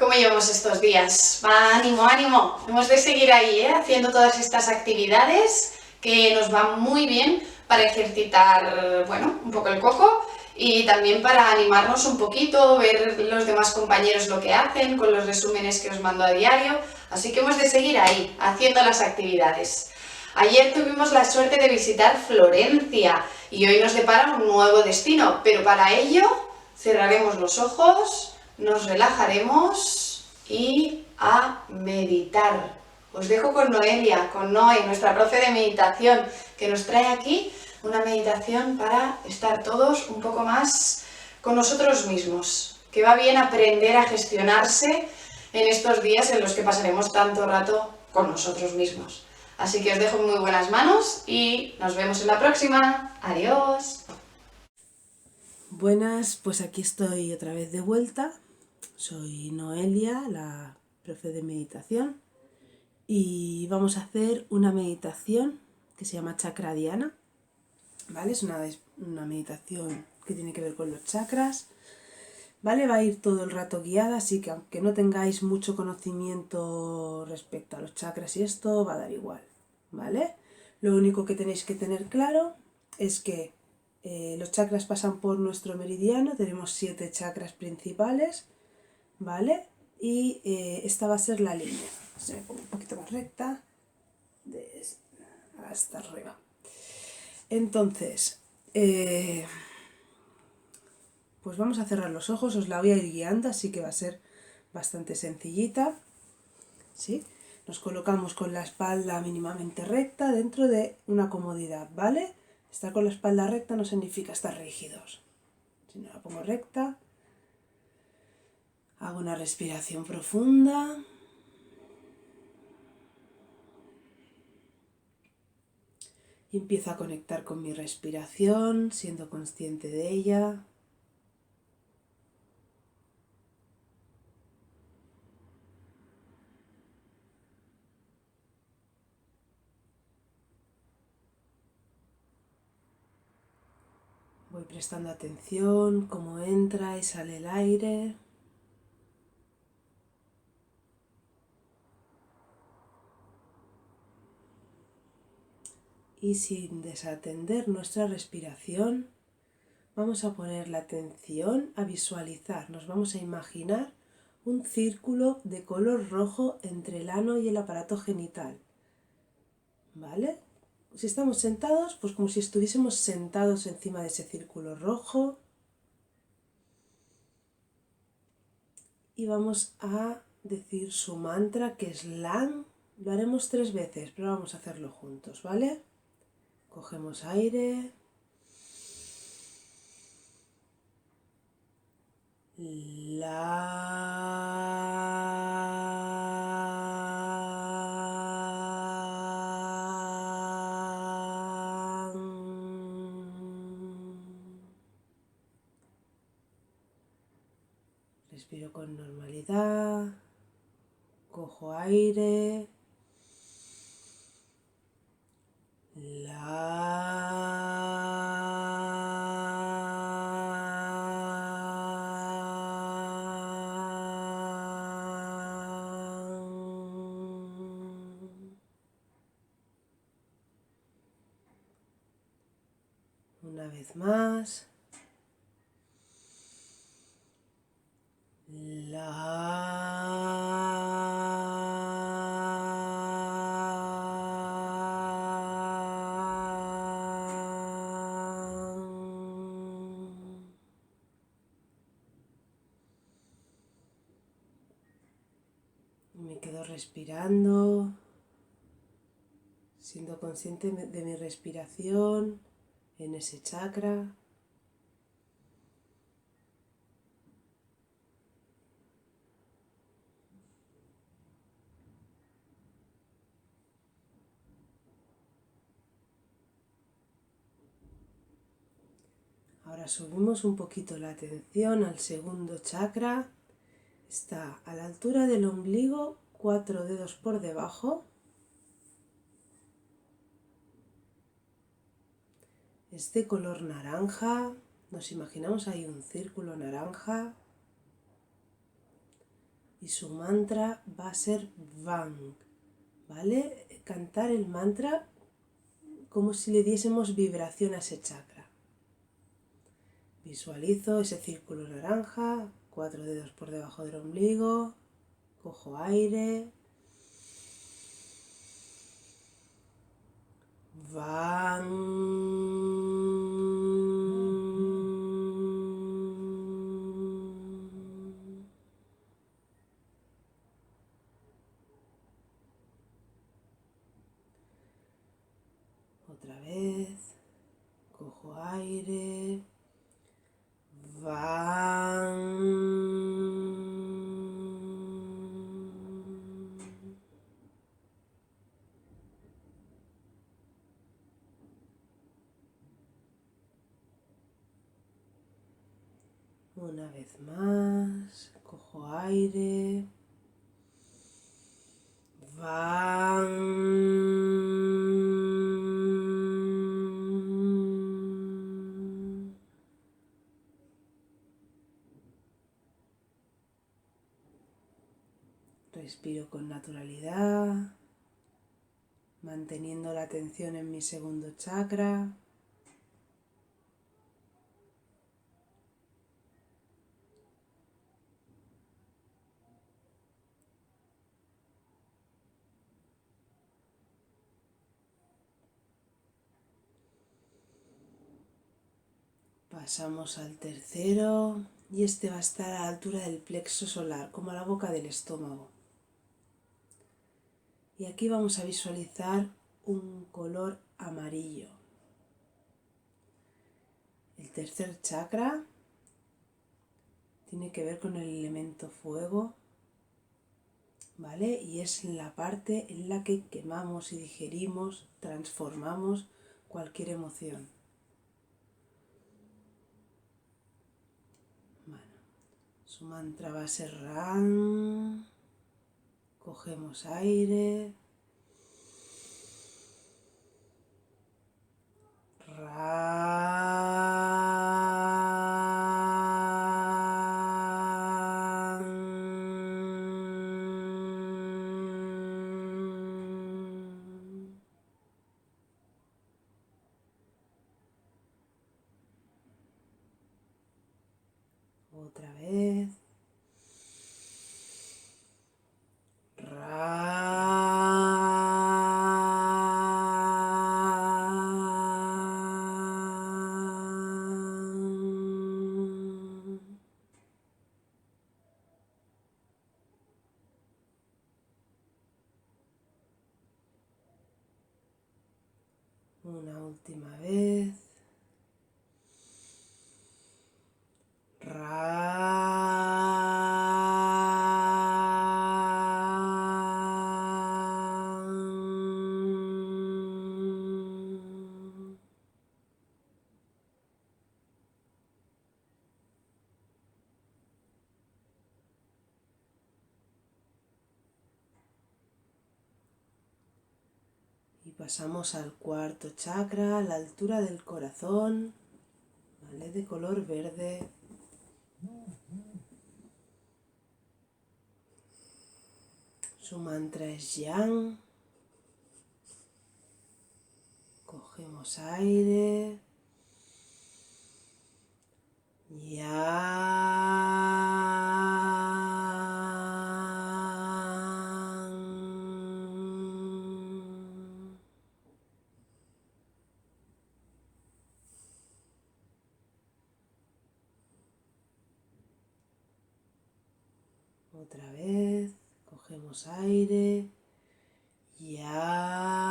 ¿Cómo llevamos estos días? Va, ánimo, ánimo. Hemos de seguir ahí, haciendo todas estas actividades que nos van muy bien para ejercitar, bueno, un poco el coco y también para animarnos un poquito, ver los demás compañeros lo que hacen con los resúmenes que os mando a diario. Así que hemos de seguir ahí, haciendo las actividades. Ayer tuvimos la suerte de visitar Florencia y hoy nos depara un nuevo destino, pero para ello cerraremos los ojos, nos relajaremos y a meditar. Os dejo con Noelia, con Noé, nuestra profe de meditación, que nos trae aquí una meditación para estar todos un poco más con nosotros mismos. Que va bien aprender a gestionarse en estos días en los que pasaremos tanto rato con nosotros mismos. Así que os dejo en muy buenas manos y nos vemos en la próxima. Adiós. Buenas, pues aquí estoy otra vez de vuelta. Soy Noelia, la profe de meditación, y vamos a hacer una meditación que se llama Chakra Dhyana, ¿vale? Es una meditación que tiene que ver con los chakras, ¿vale? Va a ir todo el rato guiada, así que aunque no tengáis mucho conocimiento respecto a los chakras y esto, va a dar igual, ¿vale? Lo único que tenéis que tener claro es que los chakras pasan por nuestro meridiano, tenemos 7 chakras principales, ¿vale? Y esta va a ser la línea. Se me pone un poquito más recta, hasta arriba. Entonces, pues vamos a cerrar los ojos, os la voy a ir guiando, así que va a ser bastante sencillita, ¿sí? Nos colocamos con la espalda mínimamente recta dentro de una comodidad, ¿vale? Estar con la espalda recta no significa estar rígidos. Si no la pongo recta, hago una respiración profunda. Y empiezo a conectar con mi respiración, siendo consciente de ella. Voy prestando atención cómo entra y sale el aire. Y sin desatender nuestra respiración, vamos a poner la atención a visualizar. Nos vamos a imaginar un círculo de color rojo entre el ano y el aparato genital, ¿vale? Si estamos sentados, pues como si estuviésemos sentados encima de ese círculo rojo. Y vamos a decir su mantra, que es LAN. Lo haremos 3 veces, pero vamos a hacerlo juntos, ¿vale? Cogemos aire. Respiro con normalidad, cojo aire, una vez más. Me quedo respirando, siendo consciente de mi respiración en ese chakra. Ahora subimos un poquito la atención al segundo chakra. Está a la altura del ombligo, 4 dedos por debajo. Es de color naranja. Nos imaginamos ahí un círculo naranja. y su mantra va a ser Vang, ¿vale? Cantar el mantra como si le diésemos vibración a ese chakra. Visualizo ese círculo naranja, 4 dedos por debajo del ombligo, cojo aire, Vang. Otra vez, cojo aire, Vang. Una vez más, cojo aire, Vang. Respiro con naturalidad, manteniendo la atención en mi segundo chakra. Pasamos al tercero y este va a estar a la altura del plexo solar, como a la boca del estómago. Y aquí vamos a visualizar un color amarillo. El tercer chakra tiene que ver con el elemento fuego, ¿vale? Y es la parte en la que quemamos y digerimos, transformamos cualquier emoción. Bueno, su mantra va a ser Ram. Cogemos aire. Otra vez. Una última vez. Y pasamos al cuarto chakra, a la altura del corazón, ¿vale? De color verde. Su mantra es Yang. Cogemos aire. Yang. Otra vez, cogemos aire. Yang.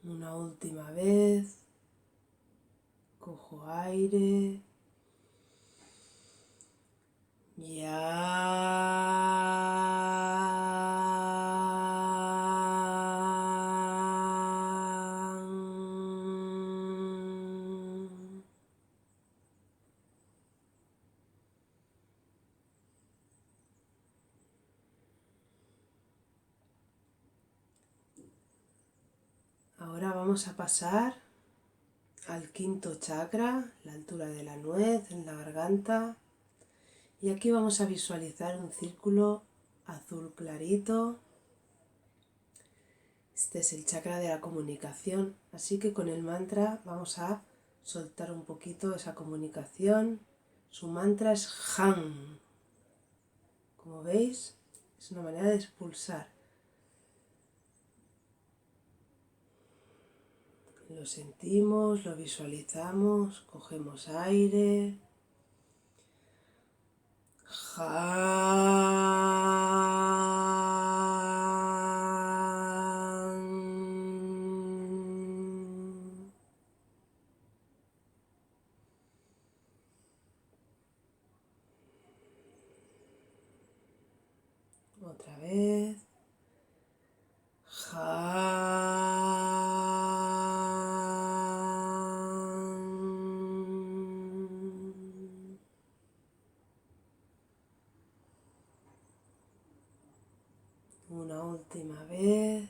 Una última vez, cojo aire. Yang. vamos a pasar al quinto chakra, la altura de la nuez, en la garganta. Y aquí vamos a visualizar un círculo azul clarito. Este es el chakra de la comunicación, así que con el mantra vamos a soltar un poquito esa comunicación. Su mantra es Han. Como veis, es una manera de expulsar. Lo sentimos, lo visualizamos, cogemos aire. Otra vez. Una última vez.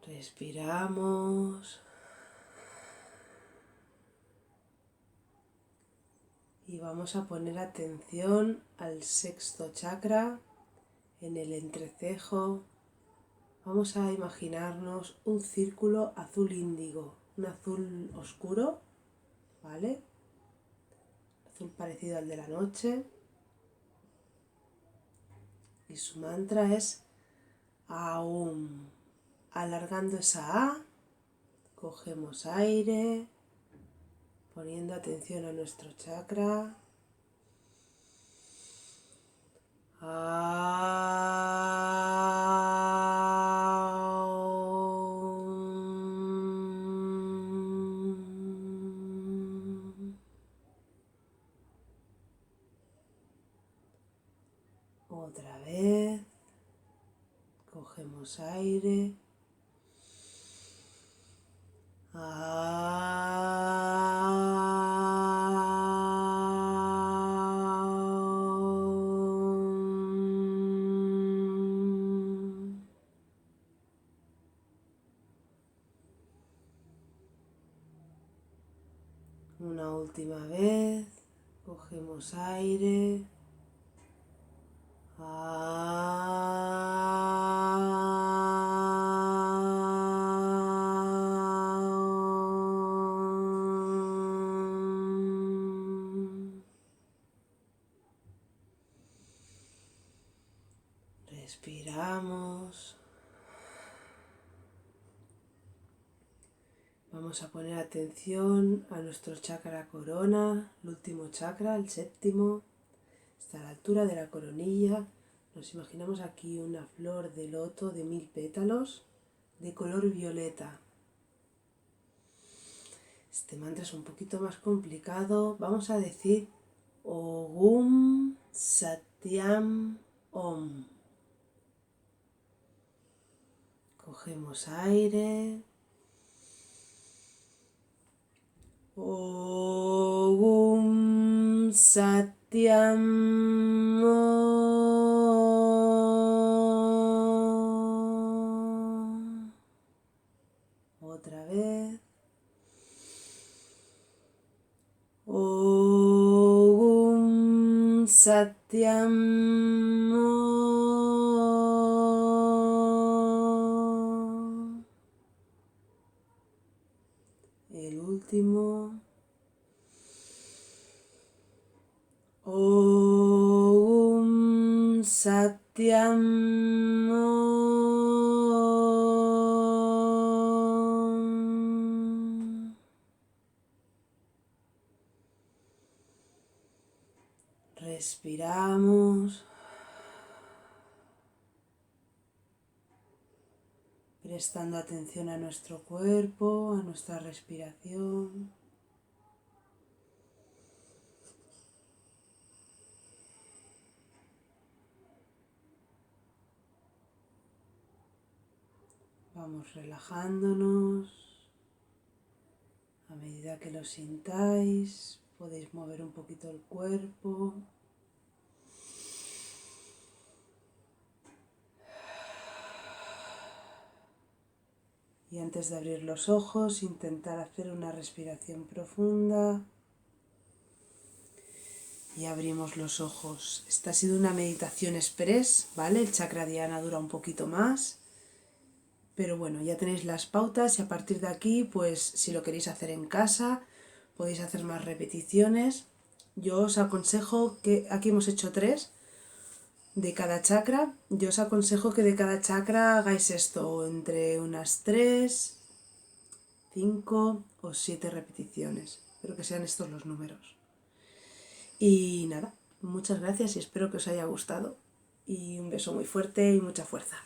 Respiramos y vamos a poner atención al sexto chakra, en el entrecejo. Vamos a imaginarnos un círculo azul índigo, un azul oscuro, ¿vale? Azul parecido al de la noche. Y su mantra es Aum. Alargando esa A, cogemos aire, poniendo atención a nuestro chakra. Otra vez, cogemos aire. Una última vez, cogemos aire. Respiramos. Vamos a poner atención a nuestro chakra corona, el último chakra, el séptimo. Está a la altura de la coronilla. Nos imaginamos aquí una flor de loto de 1000 pétalos de color violeta. Este mantra es un poquito más complicado. Vamos a decir Ogum Satyam Om. Cogemos aire. Ogum Satyam Om. Otra vez. Ogum Satyam Om. El último. Om Satyam Om. Respiramos, prestando atención a nuestro cuerpo, a nuestra respiración. Vamos relajándonos. A medida que lo sintáis, podéis mover un poquito el cuerpo. Y antes de abrir los ojos, intentar hacer una respiración profunda. Y abrimos los ojos. Esta ha sido una meditación express, ¿vale? El chakra dhyana dura un poquito más. Pero bueno, ya tenéis las pautas y a partir de aquí, pues si lo queréis hacer en casa, podéis hacer más repeticiones. Yo os aconsejo que, aquí hemos hecho 3 de cada chakra. Yo os aconsejo que de cada chakra hagáis esto entre unas 3, 5 o 7 repeticiones. Espero que sean estos los números. Y nada, muchas gracias y espero que os haya gustado. Y un beso muy fuerte y mucha fuerza.